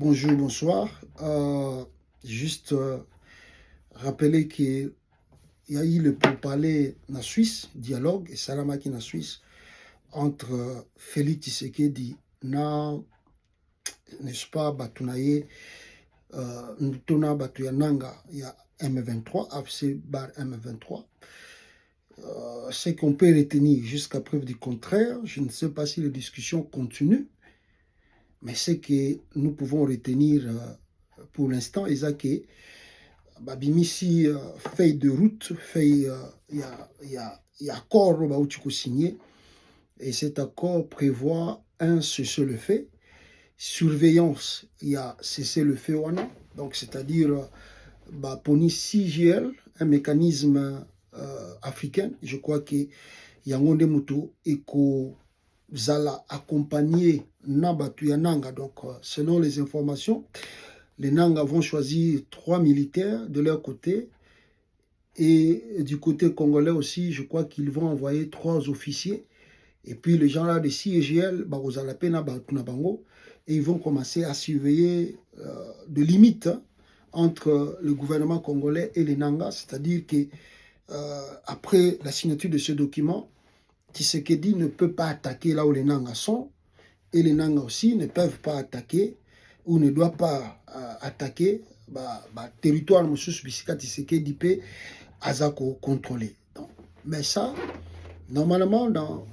Bonjour, bonsoir. Juste rappeler qu'il y a eu le pourparler en Suisse, dialogue, et Salamaki en Suisse, entre Félix Tshisekedi na, n'est-ce pas, Batunaye, Ntona Batuyananga, il y a M23, AFC bar M23. Ce qu'on peut retenir jusqu'à preuve du contraire, je ne sais pas si les discussions continuent, mais ce que nous pouvons retenir pour l'instant, c'est que Babimisi feuille de route, il y a accord qui signé, et cet accord prévoit un cessez-le-feu, surveillance, il y a cessez-le-feu, donc c'est-à-dire pour CGL, un mécanisme africain, je crois que Yangonde Mutu et que Zala accompagné Nabatu Yananga, donc selon les informations, les Nanga vont choisir 3 militaires de leur côté. Et du côté congolais aussi, je crois qu'ils vont envoyer 3 officiers. Et puis les gens là de CIGL, et ils vont commencer à surveiller de limites entre le gouvernement congolais et les Nanga. C'est-à-dire que après la signature de ce document, Tshisekedi ne peut pas attaquer là où les Nanga sont. Et les Nanga aussi ne peuvent pas attaquer ou ne doivent pas attaquer territoire monsieur Bisika Tshisekedi peut Azako contrôler. Mais ça, normalement, dans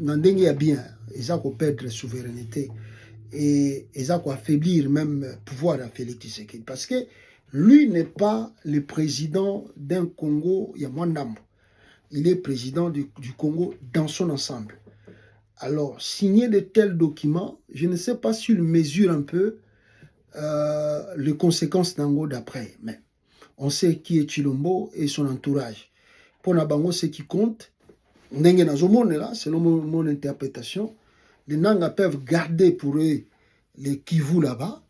Ndenge ya bien, ils ont perdre la souveraineté et ils ont affaiblir même le pouvoir de Félix Tshisekedi. Parce que lui n'est pas le président d'un Congo Yamwandambo. Il est président du Congo dans son ensemble. Alors, signer de tels documents, je ne sais pas s'il mesure un peu les conséquences d'Ango d'après. Mais on sait qui est Chilombo et son entourage. Pour Nabango, ce qui compte, selon mon interprétation, les Nanga peuvent garder pour eux les Kivu là-bas.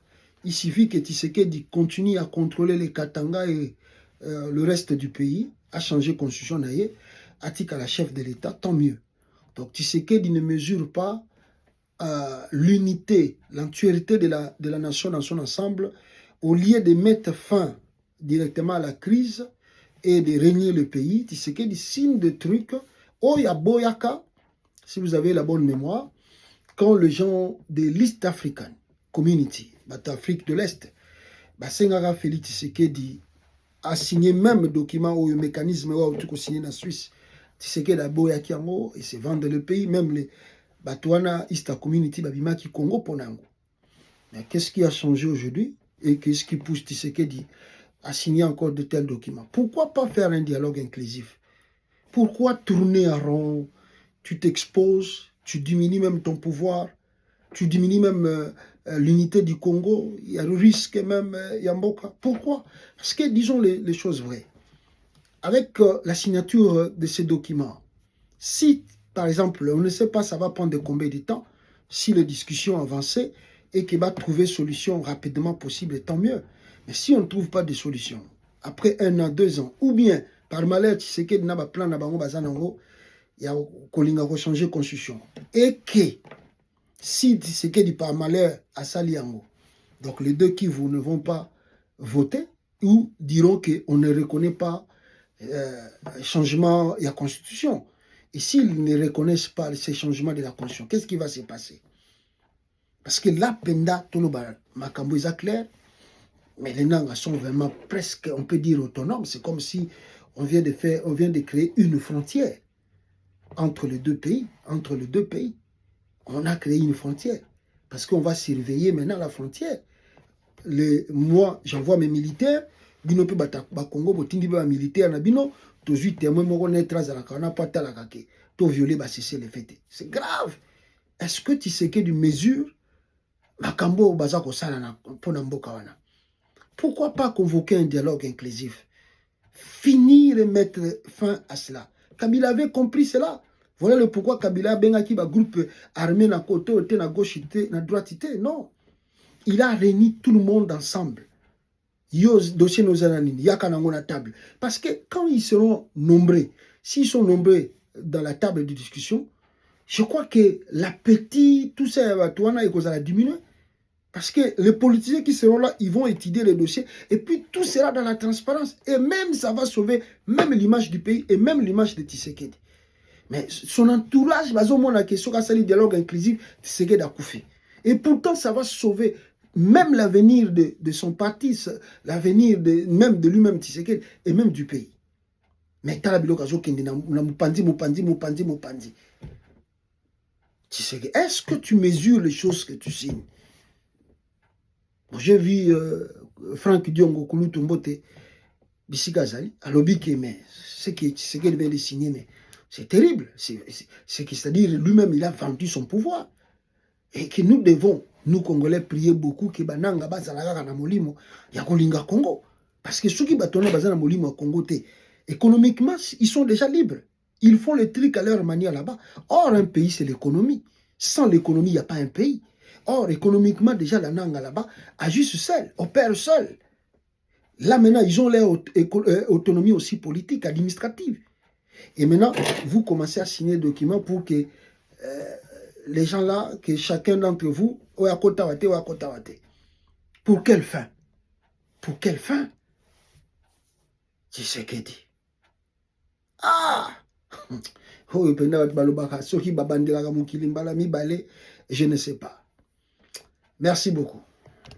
Il suffit que Tshisekedi continue à contrôler les Katanga et le reste du pays, à changer la constitution naïe, à la chef de l'État, tant mieux. Donc Tshisekedi ne mesure pas l'unité, l'entièreté de la nation dans son ensemble, au lieu de mettre fin directement à la crise et de régner le pays. Tshisekedi signe de trucs. Oya Boyaka, si vous avez la bonne mémoire, quand les gens de l'East African Community, Afrique de l'Est, Sengara Félix Tshisekedi a signé même le document ou le mécanisme où tu signé en Suisse. Tshisekedi a Boyaki yango et c'est vendre le pays, même les Batouana East Community Babimaki Congo Ponango. Mais qu'est-ce qui a changé aujourd'hui et qu'est-ce qui pousse Tshisekedi à signer encore de tels documents? Pourquoi pas faire un dialogue inclusif? Pourquoi tourner en rond? Tu t'exposes, tu diminues même ton pouvoir, tu diminues même l'unité du Congo, il y a le risque même Yamboka. Pourquoi? Parce que disons les choses vraies. Avec la signature de ces documents, si par exemple, on ne sait pas ça va prendre combien de temps, si les discussions avancent et qu'il va trouver solution rapidement possible, tant mieux. Mais si on ne trouve pas de solution, après 1 an, 2 ans, ou bien par malheur, Tshisekedi n'a pas plan na bango bazanango, il y a kolinga changer constitution. Et que si Tshisekedi par malheur a sali yango, donc les deux qui vous ne vont pas voter ou diront qu'on ne reconnaît pas changement de la constitution. Et s'ils ne reconnaissent pas ces changements de la constitution, qu'est-ce qui va se passer? Parce que là, Penda, Toloba, Makambo, est clair, mais les Nanga sont vraiment presque, on peut dire, autonomes. C'est comme si on vient de créer une frontière entre les deux pays. On a créé une frontière. Parce qu'on va surveiller maintenant la frontière. Moi, j'envoie mes militaires, bino pe Congo, botingi ba militaire na bino, to zui témoin moko netra za la kana pata la kake, to violer ba cesser les fêtes. C'est grave. Est-ce que tu sais que du mesure makambo baza ko sala na pona mboka wana? Pourquoi pas convoquer un dialogue inclusif? Finir et mettre fin à cela. Kabila avait compris cela. Voilà le pourquoi Kabila bengaki ba groupe armé na côté, na gauche, na droite, non. Il a réuni tout le monde ensemble. Dossier nos ananines, yakanango na table. Parce que quand ils seront nombreux, s'ils sont nombreux dans la table de discussion, je crois que l'appétit, tout ça, va diminuer. Parce que les politiciens qui seront là, ils vont étudier les dossiers et puis tout sera dans la transparence. Et même ça va sauver même l'image du pays et même l'image de Tshisekedi. Mais son entourage, on a question quand c'est le dialogue inclusif, Tshisekedi a couffé. Et pourtant, ça va sauver même l'avenir de son parti, l'avenir même de lui-même Tshisekedi et même du pays. Mais est-ce que tu mesures les choses que tu signes? J'ai vu Franck Diongo Kouloutoumbote, Bissigazali, à l'Obiké, mais ce qu'il vient de signer, mais c'est terrible. C'est-à-dire, lui-même, il a vendu son pouvoir. Et que nous devons, nous Congolais, prier beaucoup que Bananga Bazalaga na Molimo, Yakolinga Congo. Parce que ceux qui battent Bazana Molimo à Congo, économiquement, ils sont déjà libres. Ils font les trucs à leur manière là-bas. Or, un pays, c'est l'économie. Sans l'économie, il n'y a pas un pays. Or, économiquement, déjà, la Nanga là-bas agisse seul, opère seul. Là, maintenant, ils ont leur autonomie aussi politique, administrative. Et maintenant, vous commencez à signer des documents pour que les gens là, que chacun d'entre vous, pour quelle fin? Pour quelle fin? Tshisekedi. Ah! Je ne sais pas. Merci beaucoup.